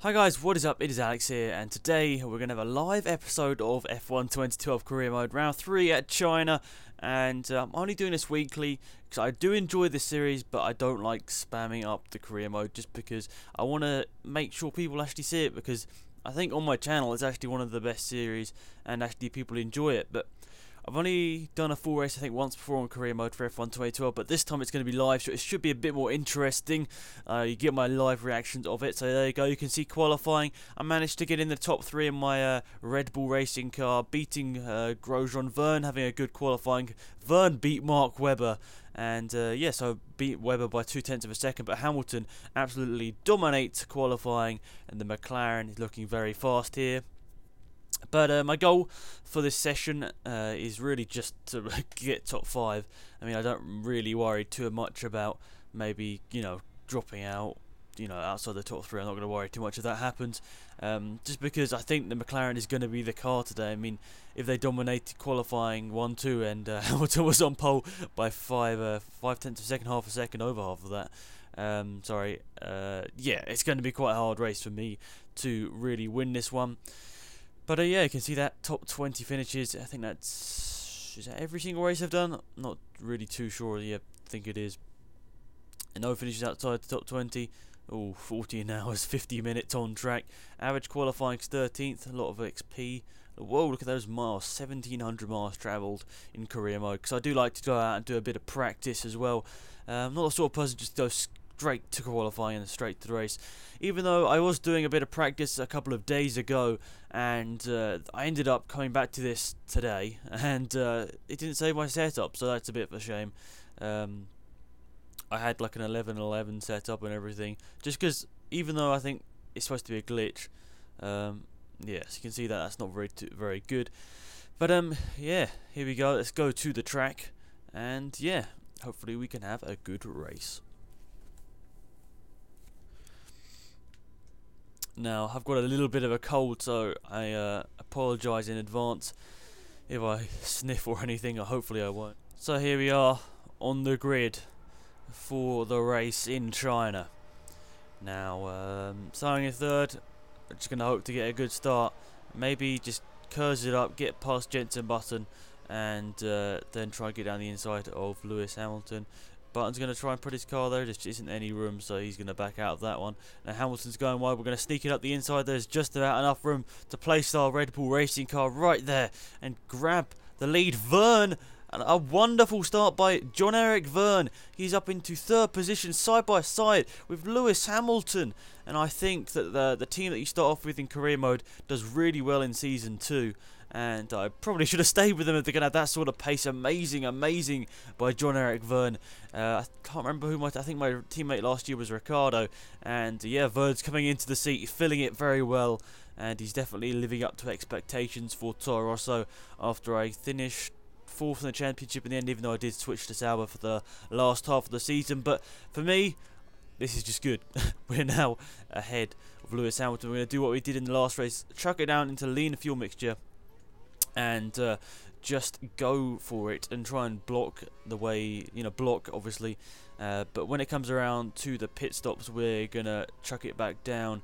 Hi guys, what is up? It is Alex here, and today we're going to have a live episode of F1 2012 Career Mode Round 3 at China, and I'm only doing this weekly because I do enjoy this series, but I don't like spamming up the Career Mode just because I want to make sure people actually see it, because I think on my channel it's actually one of the best series and actually people enjoy it. But I've only done a full race, I think, once before on career mode for F1 2012, but this time it's going to be live, so it should be a bit more interesting. You get my live reactions of it, so there you go. You can see qualifying. I managed to get in the top 3 in my Red Bull racing car, beating Grosjean. Verne having a good qualifying. Verne beat Mark Webber, and yeah, so beat Webber by 0.2 of a second, but Hamilton absolutely dominates qualifying, and the McLaren is looking very fast here. But my goal for this session is really just to get top 5. I mean, I don't really worry too much about maybe, dropping out, outside the top 3. I'm not going to worry too much if that happens. Just because I think the McLaren is going to be the car today. I mean, if they dominated qualifying 1-2 and Hamilton was on pole by 5/10 of a second, half a second, over half of that. Yeah, it's going to be quite a hard race for me to really win this one. But yeah, you can see that top 20 finishes. I think is that every single race I've done? I'm not really too sure. Yeah, I think it is. And no finishes outside the top 20. Oh, 14 hours, 50 minutes on track. Average qualifying 13th. A lot of XP. Whoa, look at those miles. 1,700 miles travelled in career mode. Because I do like to go out and do a bit of practice as well. I'm not the sort of person just to go straight to qualifying and straight to the race, even though I was doing a bit of practice a couple of days ago, and I ended up coming back to this today, and it didn't save my setup, so that's a bit of a shame. I had like an 11:11 setup and everything, just because even though I think it's supposed to be a glitch, yes, you can see that that's not very good. But yeah, here we go. Let's go to the track, and yeah, hopefully we can have a good race. Now, I've got a little bit of a cold, so I apologise in advance if I sniff or anything, or hopefully I won't. So here we are on the grid for the race in China. Now, starting in third, I'm just going to hope to get a good start. Maybe just curse it up, get past Jenson Button, and then try and get down the inside of Lewis Hamilton. Button's going to try and put his car there, just isn't any room, so he's going to back out of that one. Now Hamilton's going wide, we're going to sneak it up the inside. There's just about enough room to place our Red Bull racing car right there and grab the lead. Verne, and a wonderful start by Jean-Eric Verne. He's up into third position side by side with Lewis Hamilton, and I think that the team that you start off with in career mode does really well in Season 2. And I probably should have stayed with them if they're going to have that sort of pace. Amazing by Jean-Eric Verne. I can't remember who I think my teammate last year was Ricardo. And yeah, Verne's coming into the seat, filling it very well. And he's definitely living up to expectations for Toro Rosso after I finished 4th in the championship in the end, even though I did switch to Sauber for the last half of the season. But for me, this is just good. We're now ahead of Lewis Hamilton. We're going to do what we did in the last race, chuck it down into lean fuel mixture, and just go for it and try and block the way, block obviously, but when it comes around to the pit stops, we're gonna chuck it back down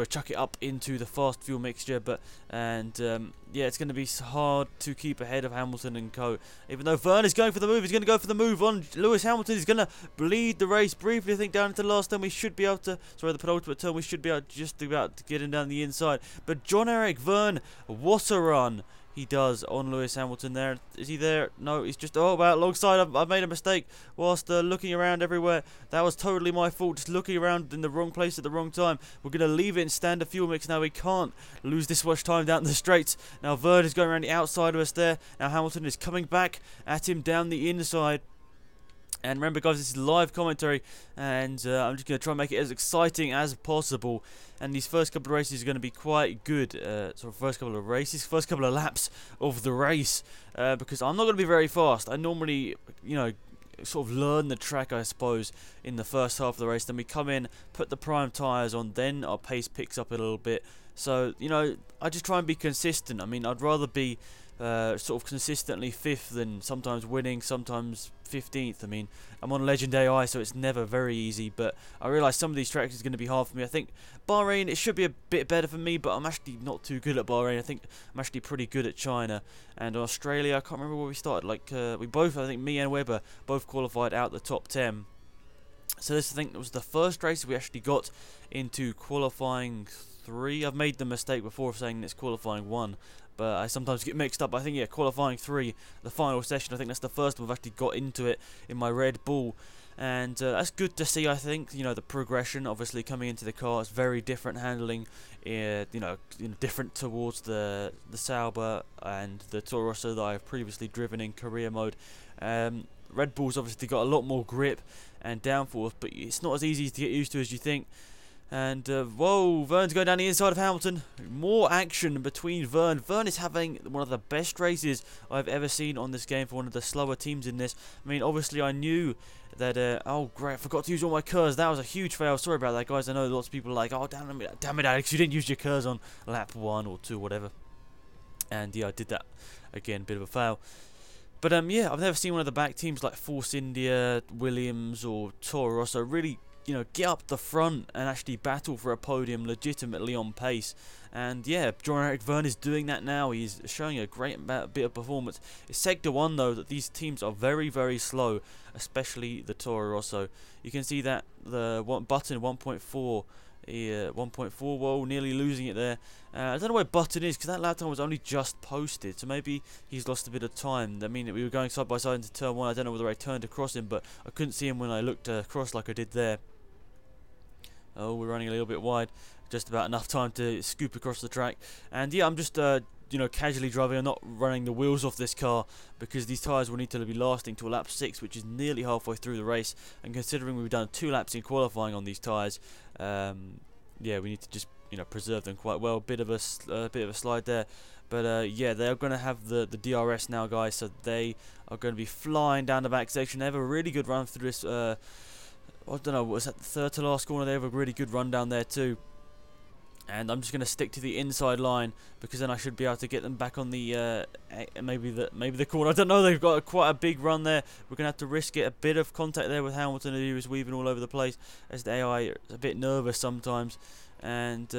chuck it up into the fast fuel mixture. Yeah, it's going to be hard to keep ahead of Hamilton and co. Even though Verne is going for the move, he's going to go for the move on Lewis Hamilton. He's going to bleed the race briefly, I think, down into the last turn. We should be able to, the penultimate turn, we should be able just about to get him down the inside. But Jean-Eric Verne, what a run he does on Lewis Hamilton there. Is he there? No, he's just alongside. I've made a mistake whilst looking around everywhere. That was totally my fault, just looking around in the wrong place at the wrong time. We're going to leave it in standard fuel mix now. We can't lose this much time down the straights. Now Verne is going around the outside of us there. Now Hamilton is coming back at him down the inside. And remember, guys, this is live commentary, and I'm just going to try and make it as exciting as possible. And these first couple of races are going to be quite good. First couple of laps of the race, because I'm not going to be very fast. I normally, sort of learn the track, I suppose, in the first half of the race. Then we come in, put the prime tyres on, then our pace picks up a little bit. So, I just try and be consistent. I mean, I'd rather be sort of consistently 5th and sometimes winning, sometimes 15th. I mean, I'm on Legend AI, so it's never very easy, but I realise some of these tracks is going to be hard for me. I think Bahrain, it should be a bit better for me, but I'm actually not too good at Bahrain. I think I'm actually pretty good at China. And Australia, I can't remember where we started. Like, we both, I think me and Webber, both qualified out the top 10. So this, I think, was the first race we actually got into qualifying 3. I've made the mistake before of saying it's qualifying 1, but I sometimes get mixed up. I think, yeah, qualifying 3, the final session. I think that's the first time I've actually got into it in my Red Bull, and that's good to see. I think, you know, the progression, obviously coming into the car, it's very different handling, different towards the Sauber and the Toro Rosso that I've previously driven in career mode. Red Bull's obviously got a lot more grip and downforce, but it's not as easy to get used to as you think. And whoa, Vern's going down the inside of Hamilton. More action between Vern. Vern is having one of the best races I've ever seen on this game for one of the slower teams in this. I mean, obviously I knew that, oh great, I forgot to use all my KERS. That was a huge fail. Sorry about that, guys. I know lots of people are like, oh damn it Alex, you didn't use your KERS on lap 1 or 2, whatever. And yeah, I did that again, bit of a fail. But yeah, I've never seen one of the back teams like Force India, Williams or Toro Rosso really, you know, get up the front and actually battle for a podium legitimately on pace. And yeah, Jean-Eric Verne is doing that now. He's showing a great bit of performance. It's Sector 1 though that these teams are very, very slow, especially the Toro Rosso. You can see that the button 1.4, 1.4, whoa, nearly losing it there. I don't know where Button is, because that lap time was only just posted, so maybe he's lost a bit of time. I mean, we were going side by side into turn 1. I don't know whether I turned across him, but I couldn't see him when I looked across like I did there. Oh, we're running a little bit wide. Just about enough time to scoop across the track. And yeah, I'm just casually driving. I'm not running the wheels off this car because these tyres will need to be lasting till lap 6, which is nearly halfway through the race. And considering we've done 2 laps in qualifying on these tyres, yeah, we need to just preserve them quite well. Bit of a slide there, but yeah, they're going to have the DRS now, guys. So they are going to be flying down the back section. They have a really good run through this. I don't know, was that the third to last corner? They have a really good run down there too. And I'm just going to stick to the inside line because then I should be able to get them back on the maybe the corner. I don't know. They've got quite a big run there. We're going to have to risk it. A bit of contact there with Hamilton, who is weaving all over the place as the AI is a bit nervous sometimes. And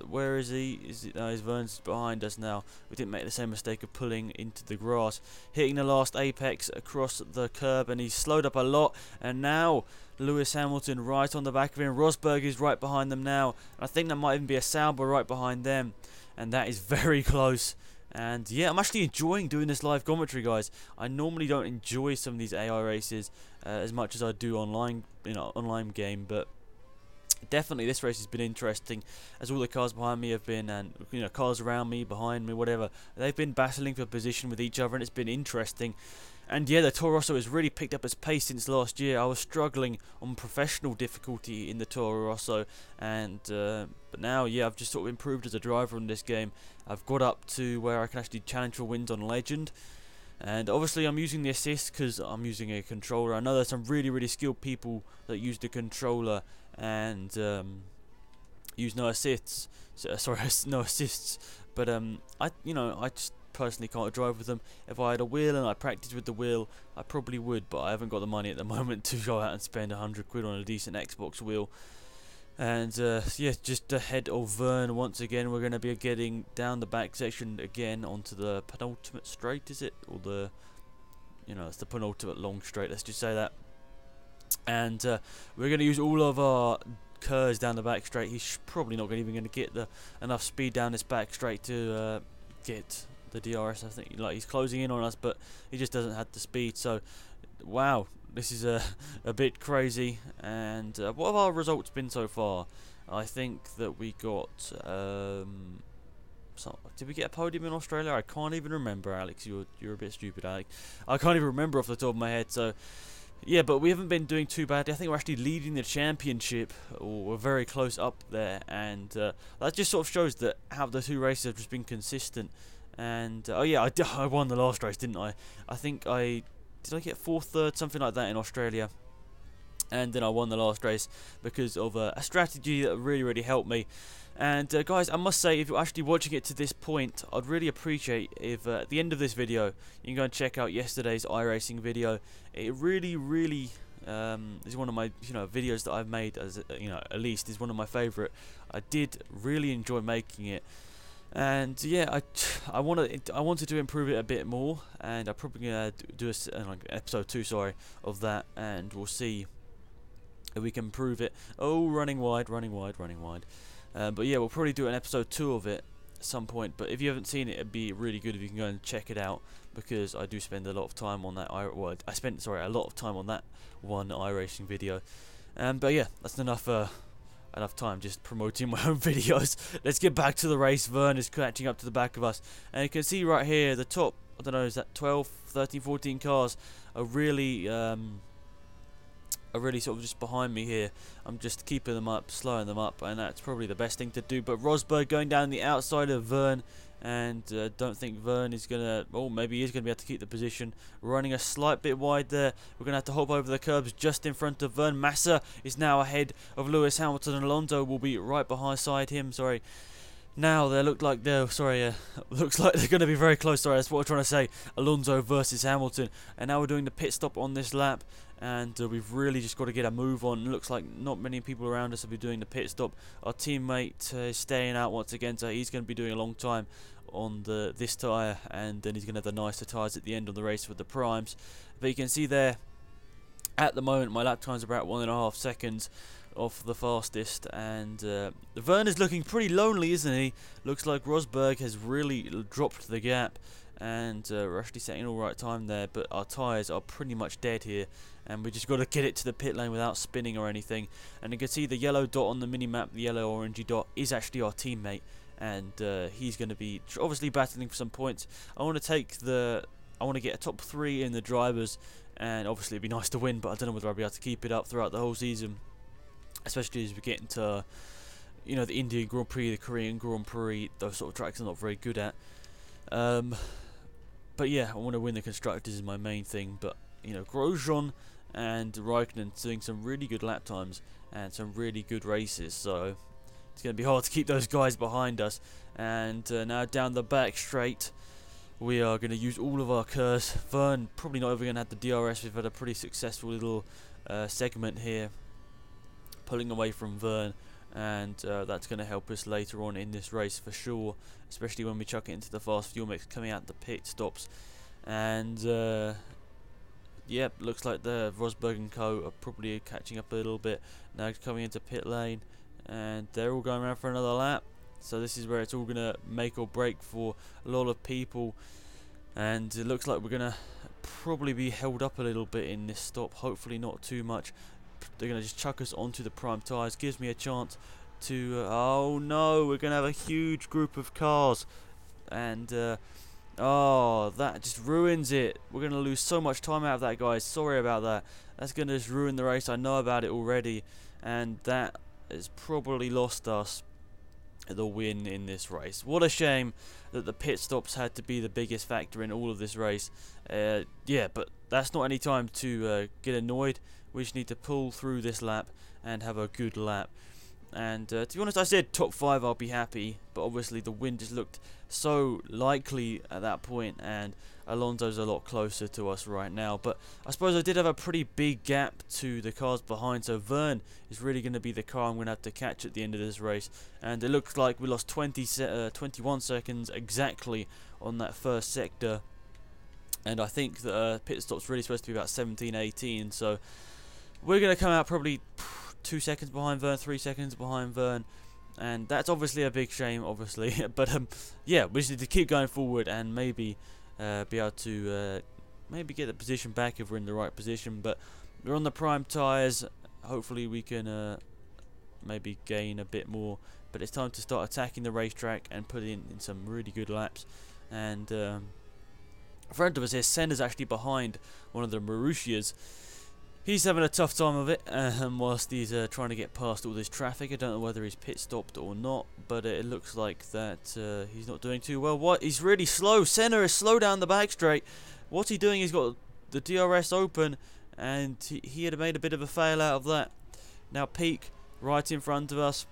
where is he? His Vern's behind us now. We didn't make the same mistake of pulling into the grass, hitting the last apex across the curb, and he's slowed up a lot. And now Lewis Hamilton right on the back of him. Rosberg is right behind them now. I think that might even be a Sauber right behind them, and that is very close. And yeah, I'm actually enjoying doing this live commentary, guys. I normally don't enjoy some of these AI races as much as I do online, online game, but definitely this race has been interesting, as all the cars behind me have been, and cars around me, behind me, whatever, they've been battling for position with each other, and it's been interesting. And yeah, the Toro Rosso has really picked up its pace since last year. I was struggling on professional difficulty in the Toro Rosso, and but now, yeah, I've just sort of improved as a driver in this game. I've got up to where I can actually challenge for wins on Legend. And obviously I'm using the assist because I'm using a controller. I know there's some really, really skilled people that use the controller and use no assists. Sorry, no assists. But I just personally can't drive with them. If I had a wheel and I practiced with the wheel, I probably would, but I haven't got the money at the moment to go out and spend 100 quid on a decent Xbox wheel. And yeah, just ahead of Vern once again. We're going to be getting down the back section again onto the penultimate straight, is it? Or the, it's the penultimate long straight, let's just say that. And we're going to use all of our KERS down the back straight. He's probably not even going to get enough speed down this back straight to get the DRS. I think he's closing in on us, but he just doesn't have the speed. So, wow. This is a bit crazy. And what have our results been so far? I think that we got did we get a podium in Australia? I can't even remember, Alex. You're a bit stupid, Alex. I can't even remember off the top of my head. So yeah, but we haven't been doing too badly. I think we're actually leading the championship, or we're very close up there, and that just sort of shows that how the 2 races have just been consistent. And oh yeah, I won the last race, didn't I? I think did I get 4th, 3rd, something like that in Australia? And then I won the last race because of a strategy that really, really helped me. And guys, I must say, if you're actually watching it to this point, I'd really appreciate if at the end of this video you can go and check out yesterday's iRacing video. It really is one of my videos that I've made, as at least is one of my favourite. I did really enjoy making it, and yeah, I wanted to improve it a bit more, and I'm probably gonna do like episode 2, sorry, of that, and we'll see if we can improve it. Oh, running wide. But yeah, we'll probably do an episode 2 of it at some point. But if you haven't seen it, it'd be really good if you can go and check it out, because I do spend a lot of time on that. I spent a lot of time on that one iRacing video. But yeah, that's enough time just promoting my own videos. Let's get back to the race. Vern is catching up to the back of us, and you can see right here the top, I don't know, is that 12, 13, 14 cars are really sort of just behind me here. I'm just keeping them up, slowing them up, and that's probably the best thing to do. But Rosberg going down the outside of Vern, and don't think Vern is gonna, maybe he is gonna be able to keep the position. Running a slight bit wide there. We're gonna have to hop over the curbs just in front of Vern. Massa is now ahead of Lewis Hamilton, and Alonso will be right beside him. Sorry. Now they looks like they're going to be very close. Sorry, that's what I'm trying to say. Alonso versus Hamilton, and now we're doing the pit stop on this lap, and we've really just got to get a move on. It looks like not many people around us will be doing the pit stop. Our teammate is staying out once again, so he's going to be doing a long time on this tyre, and then he's going to have the nicer tyres at the end of the race with the primes. But you can see there, at the moment, my lap time's about 1.5 seconds off the fastest, and Vern is looking pretty lonely, isn't he? Looks like Rosberg has really dropped the gap, and we're actually setting all right time there, but our tyres are pretty much dead here, and we just got to get it to the pit lane without spinning or anything. And you can see the yellow dot on the mini-map, the yellow orangey dot, is actually our teammate, and he's going to be obviously battling for some points. I want to get a top 3 in the drivers, and obviously it'd be nice to win, but I don't know whether I'll be able to keep it up throughout the whole season, especially as we get into the Indian Grand Prix, the Korean Grand Prix. Those sort of tracks I'm not very good at. But yeah, I want to win the constructors is my main thing. But Grosjean and Raikkonen doing some really good lap times and some really good races, so it's going to be hard to keep those guys behind us. And now down the back straight, we are going to use all of our curves. Vern probably not ever going to have the DRS. We've had a pretty successful little segment here, pulling away from Vern, and that's going to help us later on in this race for sure, especially when we chuck it into the fast fuel mix coming out the pit stops. And yep, looks like the Rosberg and co are probably catching up a little bit now, coming into pit lane, and they're all going around for another lap. So this is where it's all going to make or break for a lot of people, and it looks like we're going to probably be held up a little bit in this stop, hopefully not too much. They're going to just chuck us onto the prime tyres. Gives me a chance to... oh no, we're going to have a huge group of cars. And, oh, that just ruins it. We're going to lose so much time out of that, guys. Sorry about that. That's going to just ruin the race. I know about it already. And that has probably lost us the win in this race. What a shame that the pit stops had to be the biggest factor in all of this race. Yeah, but that's not any time to get annoyed. We just need to pull through this lap and have a good lap. And to be honest, I said top 5 I'll be happy, but obviously the win just looked so likely at that point, and Alonso's a lot closer to us right now. But I suppose I did have a pretty big gap to the cars behind, so Vern is really going to be the car I'm going to have to catch at the end of this race. And it looks like we lost 21 seconds exactly on that first sector, and I think the pit stop's really supposed to be about 17, 18, so we're going to come out probably 2 seconds behind Vern, 3 seconds behind Vern, and that's obviously a big shame, obviously. But yeah, we just need to keep going forward and maybe be able to maybe get the position back if we're in the right position. But we're on the prime tyres. Hopefully we can maybe gain a bit more. But it's time to start attacking the racetrack and put in some really good laps. And in front of us here, Senna's actually behind one of the Marussias. He's having a tough time of it, whilst he's trying to get past all this traffic. I don't know whether he's pit stopped or not, but it looks like that he's not doing too well. What? He's really slow. Senna is slow down the back straight. What's he doing? He's got the DRS open, and he had made a bit of a fail out of that. Now Peak right in front of us.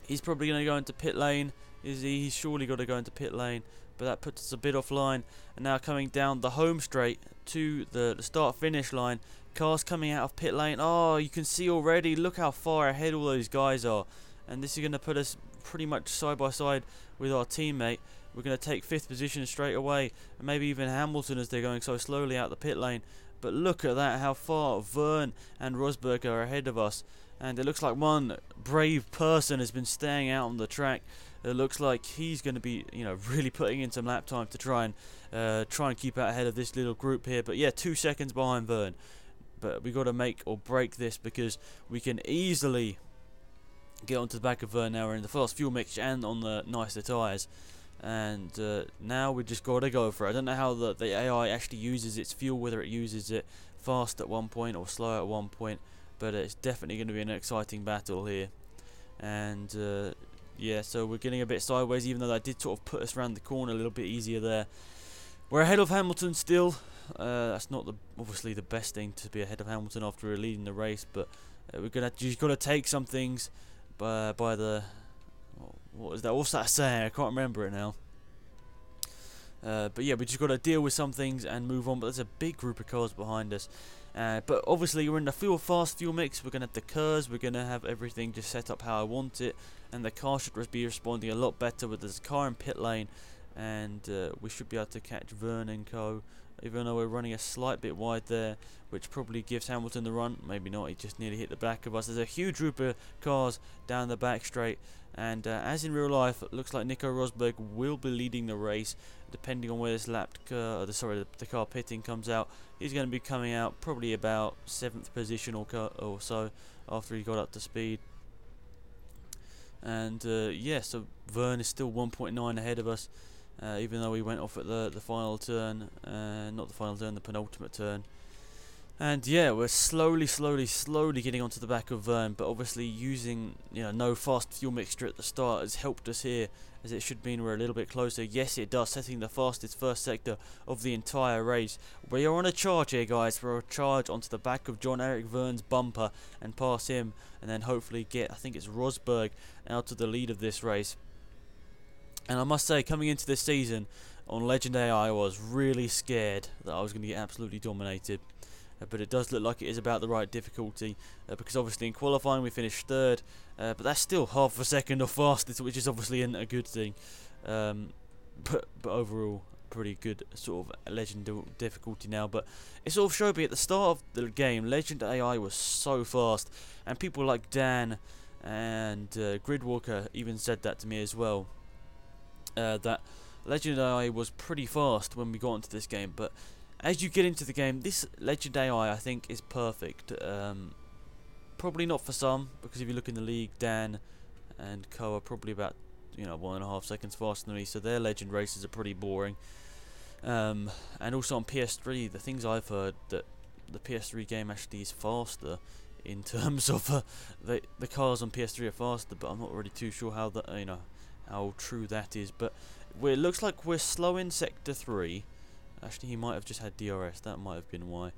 He's probably going to go into pit lane. Is he? He's surely got to go into pit lane. But that puts us a bit offline. And now coming down the home straight to the start-finish line. Cars coming out of pit lane. Oh, you can see already. Look how far ahead all those guys are. And this is going to put us pretty much side by side with our teammate. We're going to take 5th position straight away. And maybe even Hamilton as they're going so slowly out the pit lane. But look at that, how far Vern and Rosberg are ahead of us. And it looks like one brave person has been staying out on the track. It looks like he's going to be, really putting in some lap time to try and keep out ahead of this little group here. But yeah, 2 seconds behind Vern. But we got to make or break this because we can easily get onto the back of Vern now. We're in the fast fuel mix and on the nicer tyres. And now we just got to go for it. I don't know how the AI actually uses its fuel, whether it uses it fast at one point or slow at one point. But it's definitely going to be an exciting battle here. And yeah, so we're getting a bit sideways, even though that did sort of put us around the corner a little bit easier there. We're ahead of Hamilton still. That's not obviously the best thing to be ahead of Hamilton after we're leading the race, but you've got to take some things by the. What is that? What's that saying? I can't remember it now. But yeah, we just got to deal with some things and move on. But there's a big group of cars behind us. But obviously we're in the fast fuel mix. We're going to have the curves. We're going to have everything just set up how I want it. And the car should be responding a lot better with this car in pit lane. And we should be able to catch Vern and co. Even though we're running a slight bit wide there, which probably gives Hamilton the run. Maybe not, he just nearly hit the back of us. There's a huge group of cars down the back straight. And as in real life, it looks like Nico Rosberg will be leading the race, depending on where this the car pitting comes out. He's going to be coming out probably about 7th position or so after he got up to speed. And yeah, so Vern is still 1.9 ahead of us, even though we went off at the final turn, not the final turn, the penultimate turn. And yeah, we're slowly getting onto the back of Vern, but obviously using no fast fuel mixture at the start has helped us here, as it should mean we're a little bit closer. Yes, it does, setting the fastest first sector of the entire race. We are on a charge here, guys. We're on a charge onto the back of John-Eric Vern's bumper and pass him, and then hopefully get, I think it's Rosberg, out to the lead of this race. And I must say, coming into this season on Legend AI, I was really scared that I was going to get absolutely dominated. But it does look like it is about the right difficulty, because obviously in qualifying we finished 3rd, but that's still half a second off fastest, which is obviously a good thing. But overall, pretty good sort of legend difficulty now. But it sort of showed me at the start of the game, Legend AI was so fast, and people like Dan and Gridwalker even said that to me as well. That Legend AI was pretty fast when we got into this game, but as you get into the game, this Legend AI I think is perfect. Probably not for some, because if you look in the league, Dan and Co are probably about 1.5 seconds faster than me, so their Legend races are pretty boring. And also on PS3, the things I've heard, that the PS3 game actually is faster in terms of the cars on PS3 are faster, but I'm not really too sure how that how true that is. But it looks like we're slow in Sector 3. Actually, he might have just had DRS. That might have been why.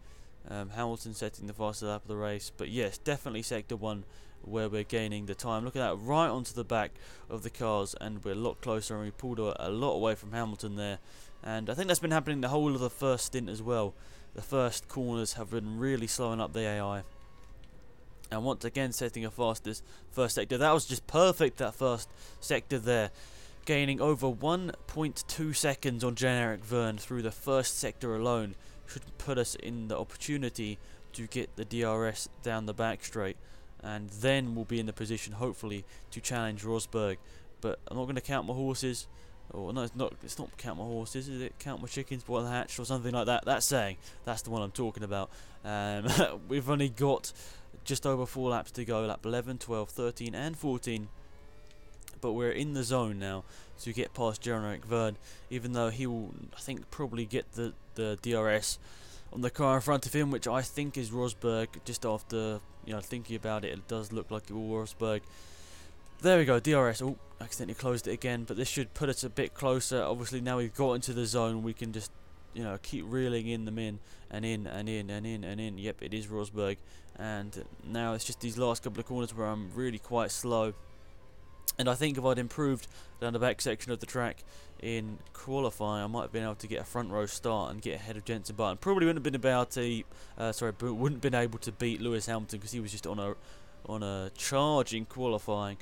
Hamilton setting the fastest lap of the race. But yes, definitely Sector 1 where we're gaining the time. Look at that, right onto the back of the cars, and we're a lot closer, and we pulled a lot away from Hamilton there. And I think that's been happening the whole of the first stint as well. The first corners have been really slowing up the AI. And once again, setting a fastest first sector. That was just perfect, that first sector there. Gaining over 1.2 seconds on John-Eric Vern through the first sector alone should put us in the opportunity to get the DRS down the back straight, and then we'll be in the position hopefully to challenge Rosberg. But I'm not going to count my horses. Or no, it's not count my horses, is it? Count my chickens before they're hatched or something like that. That's saying. That's the one I'm talking about. We've only got just over 4 laps to go. Lap 11, 12, 13 and 14. But we're in the zone now to get past John-Eric Vern, even though he will, I think, probably get the DRS on the car in front of him, which I think is Rosberg. Just after thinking about it, it does look like it will Rosberg. There we go, DRS. Oh, accidentally closed it again, but this should put us a bit closer. Obviously, now we've got into the zone, we can just keep reeling in them in and in and in and in and in. Yep, it is Rosberg, and now it's just these last couple of corners where I'm really quite slow. And I think if I'd improved down the back section of the track in qualifying, I might have been able to get a front row start and get ahead of Jenson Button. Probably wouldn't have been able to, wouldn't been able to beat Lewis Hamilton because he was just on a charge in qualifying.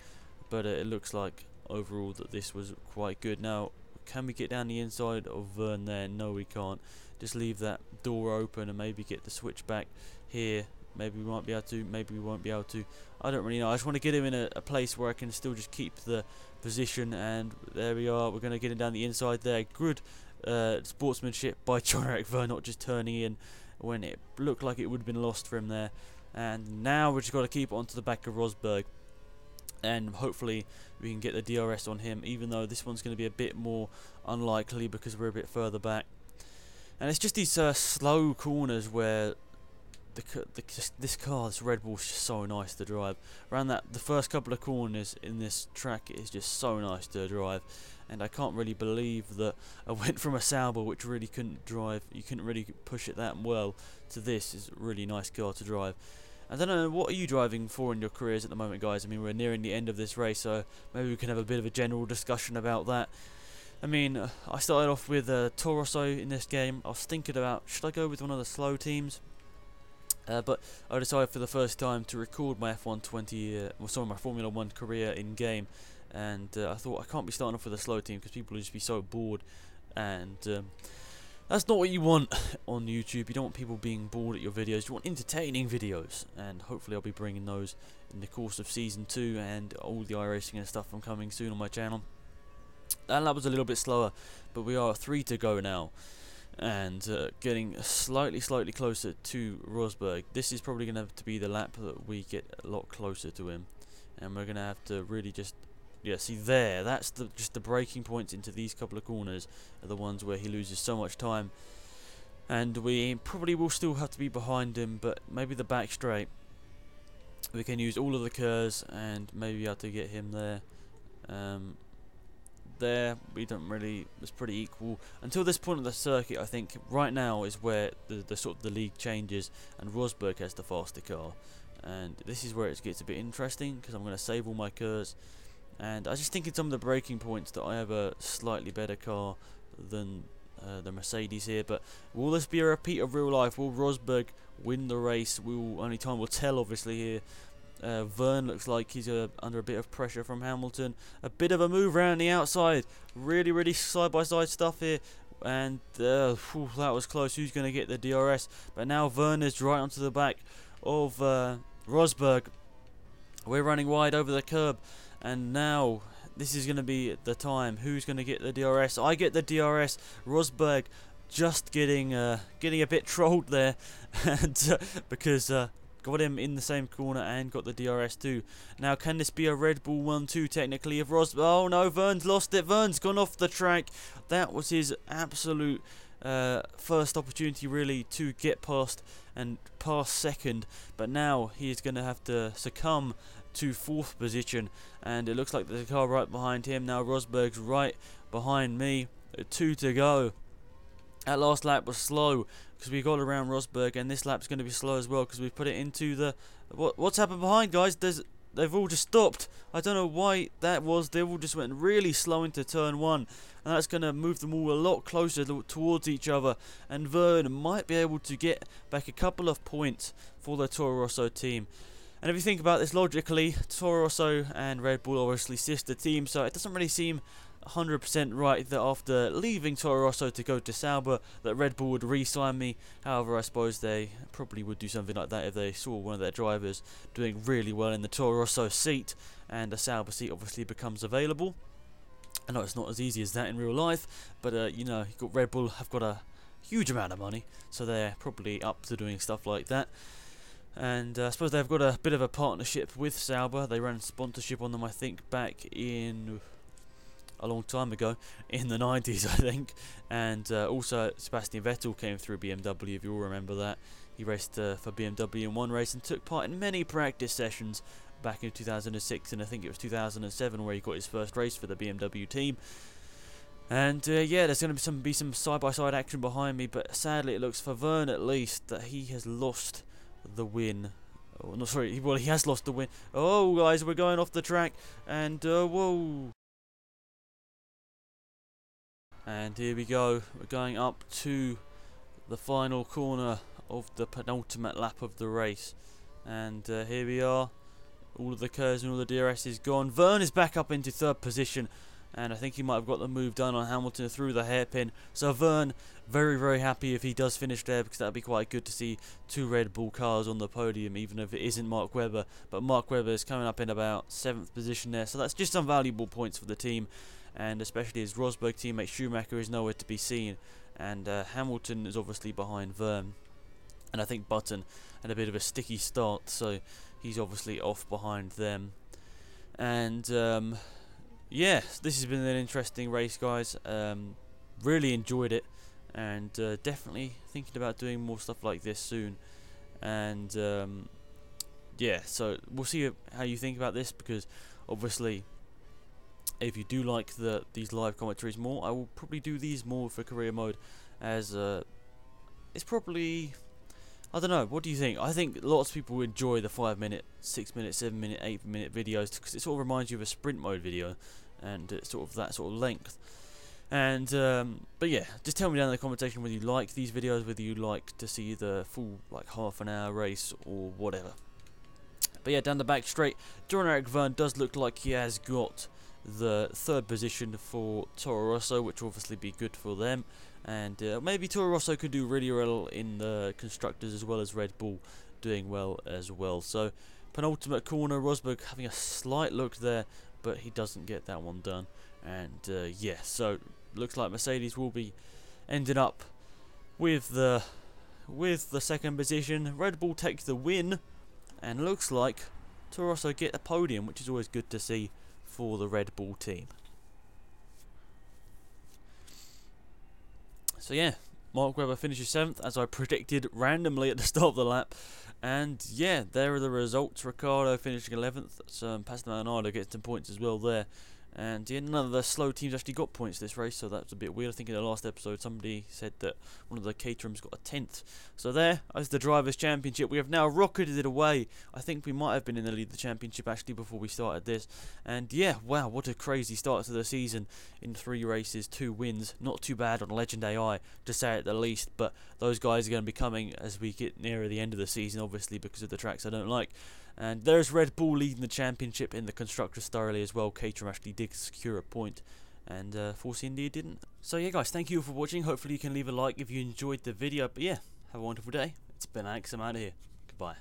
But it looks like overall that this was quite good. Now, can we get down the inside of Vern there? No, we can't. Just leave that door open and maybe get the switch back here. Maybe we might be able to, maybe we won't be able to. I don't really know. I just want to get him in a place where I can still just keep the position. And there we are. We're going to get him down the inside there. Good sportsmanship by John-Eric Verne, not just turning in when it looked like it would have been lost for him there. And now we've just got to keep it onto the back of Rosberg. And hopefully we can get the DRS on him, even though this one's going to be a bit more unlikely because we're a bit further back. And it's just these slow corners where this car, this Red Bull, is just so nice to drive. Around the first couple of corners in this track is just so nice to drive, and I can't really believe that I went from a Sauber which really couldn't drive, you couldn't really push it that well, to this is a really nice car to drive. I don't know, what are you driving for in your careers at the moment, guys? I mean, we're nearing the end of this race, so maybe we can have a bit of a general discussion about that. I mean, I started off with Toro Rosso in this game. I was thinking about, should I go with one of the slow teams? But I decided for the first time to record my my Formula 1 career in game, and I thought I can't be starting off with a slow team because people will just be so bored, and that's not what you want on YouTube. You don't want people being bored at your videos. You want entertaining videos, and hopefully I'll be bringing those in the course of Season 2 and all the iRacing and stuff coming soon on my channel. That lap was a little bit slower, but we are 3 to go now. And getting slightly closer to Rosberg. This is probably going to have to be the lap that we get a lot closer to him, and we're going to have to really just, yeah, see there, that's just the braking points into these couple of corners are the ones where he loses so much time, and we probably will still have to be behind him, but maybe the back straight we can use all of the curves and maybe be able to get him there. There we don't really, it's pretty equal until this point of the circuit. I think right now is where the sort of the league changes and Rosberg has the faster car, and this is where it gets a bit interesting because I'm going to save all my curves, and I was just thinking some of the braking points that I have a slightly better car than the Mercedes here. But will this be a repeat of real life? Will Rosberg win the race? Only time will tell, obviously, here. Verne looks like he's under a bit of pressure from Hamilton. A bit of a move around the outside. Really side-by-side stuff here. And that was close. Who's going to get the DRS? But now Verne is right onto the back of Rosberg. We're running wide over the curb. And now this is going to be the time. Who's going to get the DRS? I get the DRS. Rosberg just getting a bit trolled there. And because... got him in the same corner and got the DRS too. Now, can this be a Red Bull 1-2 technically if Rosberg... Oh no, Verne's lost it. Verne's gone off the track. That was his absolute first opportunity really to get past and pass second. But now he is going to have to succumb to 4th position. And it looks like there's a car right behind him. Now Rosberg's right behind me. 2 to go. That last lap was slow because we got around Rosberg, and this lap's going to be slow as well because we put it into the... What's happened behind, guys? They've all just stopped. I don't know why that was. They all just went really slow into turn 1, and that's going to move them all a lot closer towards each other, and Verne might be able to get back a couple of points for the Toro Rosso team. And if you think about this logically, Toro Rosso and Red Bull are obviously sister teams, so it doesn't really seem 100% right that after leaving Toro Rosso to go to Sauber that Red Bull would re-sign me. However, I suppose they probably would do something like that if they saw one of their drivers doing really well in the Toro Rosso seat and a Sauber seat obviously becomes available. I know it's not as easy as that in real life, but you know, Red Bull have got a huge amount of money, so they're probably up to doing stuff like that. And I suppose they've got a bit of a partnership with Sauber. They ran sponsorship on them, I think, back in... a long time ago, in the 90s I think, and also Sebastian Vettel came through BMW, if you all remember that. He raced for BMW in one race and took part in many practice sessions back in 2006, and I think it was 2007 where he got his first race for the BMW team. And yeah, there's going to be some side-by-side action behind me, but sadly it looks for Verne at least that he has lost the win Oh, no, sorry. Well, he has lost the win. Oh, guys, we're going off the track. And, whoa. And here we go. We're going up to the final corner of the penultimate lap of the race. And here we are. All of the curves and all the DRS is gone. Vern is back up into third position. And I think he might have got the move done on Hamilton through the hairpin. So Vern, very, very happy if he does finish there, because that would be quite good to see two Red Bull cars on the podium, even if it isn't Mark Webber. But Mark Webber is coming up in about 7th position there. So that's just some valuable points for the team. And especially his Rosberg teammate Schumacher is nowhere to be seen. And Hamilton is obviously behind Vern. And I think Button had a bit of a sticky start, so he's obviously off behind them. And yeah, this has been an interesting race, guys. Really enjoyed it, and definitely thinking about doing more stuff like this soon. And yeah, so we'll see how you think about this, because obviously if you do like these live commentaries more, I will probably do these more for career mode, as it's probably, I don't know, what do you think? I think lots of people enjoy the 5 minute, 6 minute, 7 minute, 8 minute videos, because it sort of reminds you of a sprint mode video, and it's sort of that sort of length. And but yeah, just tell me down in the comment section whether you like these videos, whether you like to see the full like half-an-hour race or whatever. But yeah, down the back straight, Jean-Eric Verne does look like he has got the third position for Toro Rosso, which will obviously be good for them. And maybe Toro Rosso could do really well in the constructors, as well as Red Bull doing well as well. So penultimate corner, Rosberg having a slight look there, but he doesn't get that one done. And yeah, so looks like Mercedes will be ending up with the second position. Red Bull takes the win, and looks like Toro Rosso get a podium, which is always good to see for the Red Bull team. So yeah, Mark Webber finishes 7th, as I predicted randomly at the start of the lap. And yeah, there are the results. Ricciardo finishing 11th, so Pastor Maldonado gets some points as well there. And yeah, none of the slow teams actually got points this race, so that's a bit weird. I think in the last episode somebody said that one of the Caterhams got a 10th. So there, as the Drivers' Championship, we have now rocketed it away. I think we might have been in the lead of the championship actually before we started this. And yeah, wow, what a crazy start to the season. In 3 races, 2 wins. Not too bad on Legend AI, to say at the least. But those guys are going to be coming as we get nearer the end of the season, obviously, because of the tracks I don't like. And there's Red Bull leading the championship in the constructors thoroughly as well. Caterham actually did secure a point, and Force India didn't. So yeah, guys, thank you for watching. Hopefully you can leave a like if you enjoyed the video. But yeah, have a wonderful day. It's been Alex. I'm out of here. Goodbye.